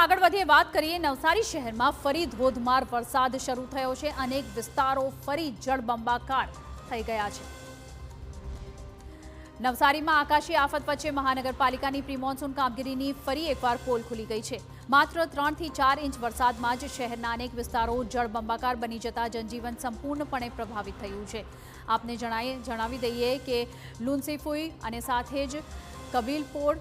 આગળ વધીએ વાત કરીએ નવસારી શહેરમાં ફરી ધોધમાર વરસાદ શરૂ થયો છે। અનેક વિસ્તારો ફરી જળબંબાકાર થઈ ગયા છે। નવસારીમાં આકાશી આફત વચ્ચે મહાનગરપાલિકાની પ્રી મોન્સૂન કામગીરીની ફરી એકવાર પોલ ખુલી ગઈ છે। માત્ર 3 થી 4 ઇંચ વરસાદમાં જ શહેરના અનેક વિસ્તારો જળબંબાકાર બની જતા જનજીવન સંપૂર્ણપણે પ્રભાવિત થયું છે। આપને જણાવી દઈએ કે લુન્સીફુઈ અને સાથે જ Kabilpor,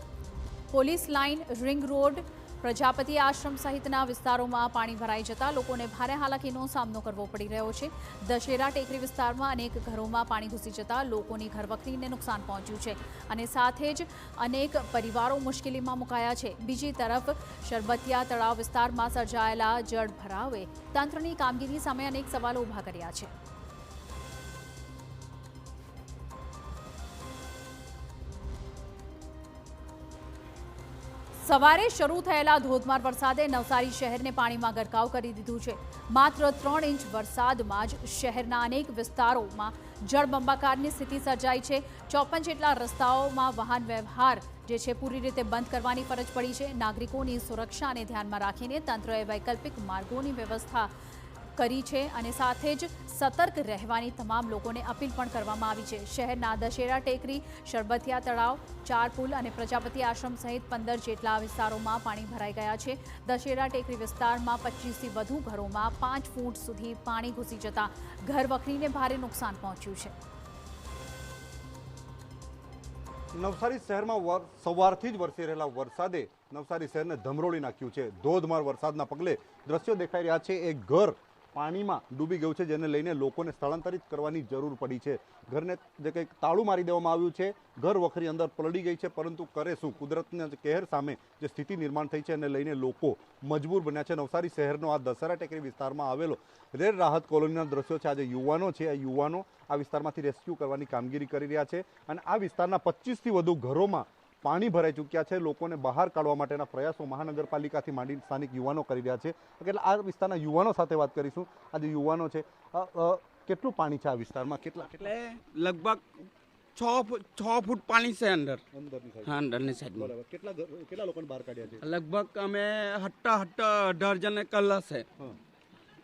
police line, ring road, Prajapati Ashram સહિતના વિસ્તારોમાં પાણી ભરાઈ જતા લોકોને ભારે હાલાકીનો સામનો કરવો પડી રહ્યો છે। દશેરા ટેકરી વિસ્તારમાં અનેક ઘરોમાં પાણી ઘૂસી જતા લોકોની ઘરવખરીને નુકસાન પહોંચ્યું છે અને સાથે જ અનેક પરિવારો મુશ્કેલીમાં મુકાયા છે। બીજી તરફ શરબતિયા તળાવ વિસ્તારમાં સર્જાયેલા જળભરાવે તંત્રની કામગીરી સામે અનેક સવાલો ઊભા કર્યા છે। સવારે શરૂ થયેલા ધોધમાર વરસાદે નવસારી શહેરને પાણીમાં ગરકાવ કરી દીધું છે। માત્ર 3 ઇંચ વરસાદમાં જ શહેરના અનેક વિસ્તારોમાં જળબંબાકારની સ્થિતિ સર્જાઈ છે। 54 જેટલા રસ્તાઓમાં વાહન વ્યવહાર જે છે પૂરી રીતે બંધ કરવાની ફરજ પડી છે। નાગરિકોની સુરક્ષાને ધ્યાનમાં રાખીને તંત્રએ વૈકલ્પિક માર્ગોની વ્યવસ્થા કરી છે અને સાથે જ સતર્ક રહેવાની તમામ લોકોને અપીલ પણ કરવામાં આવી છે। શહેરના દશેરા ટેકરી, શરબતિયા તળાવ, 4 પુલ અને પ્રજાપતિ આશ્રમ સહિત 15 જેટલા વિસ્તારોમાં પાણી ભરાઈ ગયા છે। દશેરા ટેકરી વિસ્તારમાં 25 થી વધુ ઘરોમાં 5 ફૂટ સુધી પાણી ઘૂસી જતા ઘરવખરીને ભારે નુકસાન પહોંચ્યું છે। નવસારી શહેરમાં સવારથી જ વરસી રહેલા વરસાદે નવસારી શહેરને ધમરોળી નાખ્યું છે। ધોધમાર વરસાદના પગલે દ્રશ્યો દેખાઈ રહ્યા છે। એક ઘર પાણીમાં ડૂબી ગયું છે, જેને લઈને લોકોને સ્થળાંતરિત કરવાની જરૂર પડી છે। ઘરને જે કંઈક તાળું મારી દેવામાં આવ્યું છે, ઘર વખરી અંદર પલળી ગઈ છે, પરંતુ કરે શું? કુદરતના કહેર સામે જે સ્થિતિ નિર્માણ થઈ છે એને લઈને લોકો મજબૂર બન્યા છે। નવસારી શહેરનો આ દશેરા ટેકરી વિસ્તારમાં આવેલો રેડ રાહત કોલોનીના દ્રશ્યો છે। આજે યુવાનો છે, આ યુવાનો આ વિસ્તારમાંથી રેસ્ક્યુ કરવાની કામગીરી કરી રહ્યા છે અને આ વિસ્તારના 25 થી વધુ ઘરોમાં પાણી ભરાઈ ચૂક્યા છે। લોકોને બહાર કાઢવા માટેના પ્રયાસો મહાનગરપાલિકાથી માંડી સ્થાનિક યુવાનો કરી રહ્યા છે। એટલે આ વિસ્તારના યુવાનો સાથે વાત કરીશું। આજે યુવાનો છે, કેટલું પાણી છે આ વિસ્તારમાં? એટલે લગભગ 6 ફૂટ પાણી છે અંદરની સાઈડમાં। કેટલા લોકોને બહાર કાઢ્યા છે? લગભગ અમે હટ્ટા 18 જણને કલ્લા છે,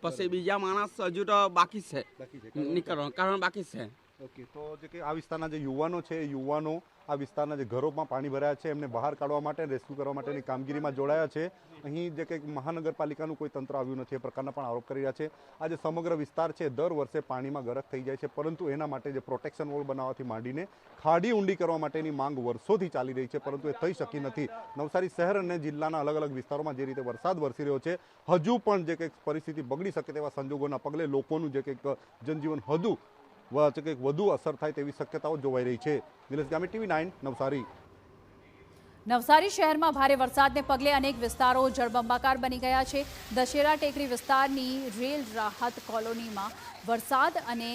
પછી બીજા માણસ હજુ તો બાકી છે નીકળવાનું કારણ બાકી છે। ઓકે, તો જે કે આ વિસ્તારના જે યુવાનો છે, યુવાનો આ વિસ્તારના જે ઘરોમાં પાણી ભરાયા છે એમને બહાર કાઢવા માટે, રેસ્ક્યુ કરવા માટેની કામગીરીમાં જોડાયા છે। અહીં જે કંઈક મહાનગરપાલિકાનું કોઈ તંત્ર આવ્યું નથી એ પ્રકારના પણ આરોપ કરી રહ્યા છે। આજે સમગ્ર વિસ્તાર છે દર વર્ષે પાણીમાં ગરક થઈ જાય છે, પરંતુ એના માટે જે પ્રોટેક્શન વોલ બનાવવાથી માંડીને ખાડી ઊંડી કરવા માટેની માંગ વર્ષોથી ચાલી રહી છે, પરંતુ એ થઈ શકી નથી। નવસારી શહેર અને જિલ્લાના અલગ અલગ વિસ્તારોમાં જે રીતે વરસાદ વરસી રહ્યો છે, હજુ પણ જે કંઈક પરિસ્થિતિ બગડી શકે તેવા સંજોગોના પગલે લોકોનું જે કંઈક જનજીવન વધુ અસર થાય તેવી શક્યતાઓ જોવાઈ રહી છે। નિલેશ ગામી, TV9 નવસારી। નવસારી શહેરમાં ભારે વરસાદને પગલે અનેક વિસ્તારો જળબંબાકાર બની ગયા છે। દશેરા ટેકરી વિસ્તારની રેલ રાહત કોલોનીમાં વરસાદ અને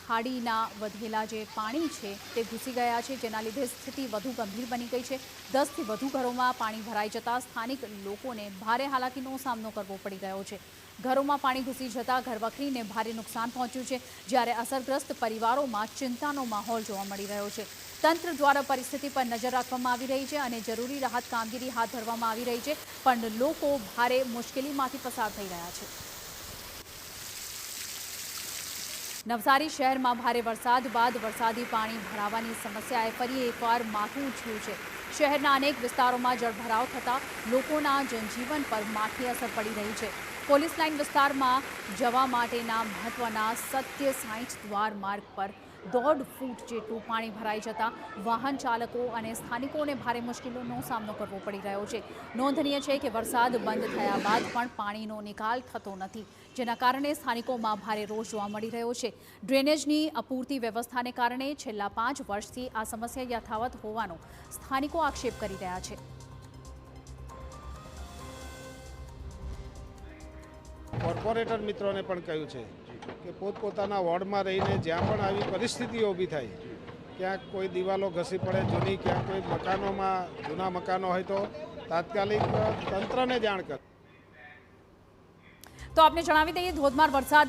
ખાડીના વધેલા જે પાણી છે તે ઘૂસી ગયા છે, જેના લીધે સ્થિતિ વધુ ગંભીર બની ગઈ છે। 10 થી વધુ ઘરોમાં પાણી ભરાઈ જતા સ્થાનિક લોકોને ભારે હાલાકીનો સામનો કરવો પડી રહ્યો છે। ઘરોમાં પાણી ઘૂસી જતા ઘરવખરીને ભારે નુકસાન પહોંચ્યું છે, જ્યારે અસરગ્રસ્ત પરિવારોમાં ચિંતાનો માહોલ જોવા મળી રહ્યો છે। તંત્ર દ્વારા પરિસ્થિતિ પર નજર રાખવામાં આવી રહી છે અને જરૂરી રાહત કામગીરી હાથ ધરવામાં આવી રહી છે, પણ લોકો ભારે મુશ્કેલીમાંથી પસાર થઈ રહ્યા છે। નવસારી શહેરમાં ભારે વરસાદ બાદ વરસાદી પાણી ભરાવાની સમસ્યાએ ફરી એકવાર માથું ઊંચ્યું છે। શહેરના અનેક વિસ્તારોમાં જળભરાવ થતાં લોકોના જનજીવન પર માઠી અસર પડી રહી છે। પોલીસ લાઇન વિસ્તારમાં જવા માટેના મહત્વના 60 દ્વાર માર્ગ પર 1.5 ફૂટ જેટલું પાણી ભરાઈ જતા વાહન ચાલકો અને સ્થાનિકોને ભારે મુશ્કેલીનો સામનો કરવો પડી રહ્યો છે। નોંધનીય છે કે વરસાદ બંધ થયા બાદ પણ પાણીનો નિકાલ થતો નથી, જેના કારણે સ્થાનિકોમાં ભારે રોષ જોવા મળી રહ્યો છે। ડ્રેનેજની અપૂરતી વ્યવસ્થાને કારણે છેલ્લા 5 વર્ષથી આ સમસ્યા યથાવત હોવાનો સ્થાનિકો આક્ષેપ કરી રહ્યા છે। કોર્પોરેટર મિત્રોને પણ કહ્યું છે કે પોતપોતાના વોર્ડમાં રહીને જ્યાં પણ આવી પરિસ્થિતિઓ ઊભી થાય, ક્યાંક કોઈ દિવાલો ઘસી પડે જૂની, ક્યાંક કોઈ મકાનોમાં જૂના મકાનો હોય તો તાત્કાલિક તંત્રને જાણ કરે। તો આપને જણાવી દઈએ, ધોધમાર વરસાદે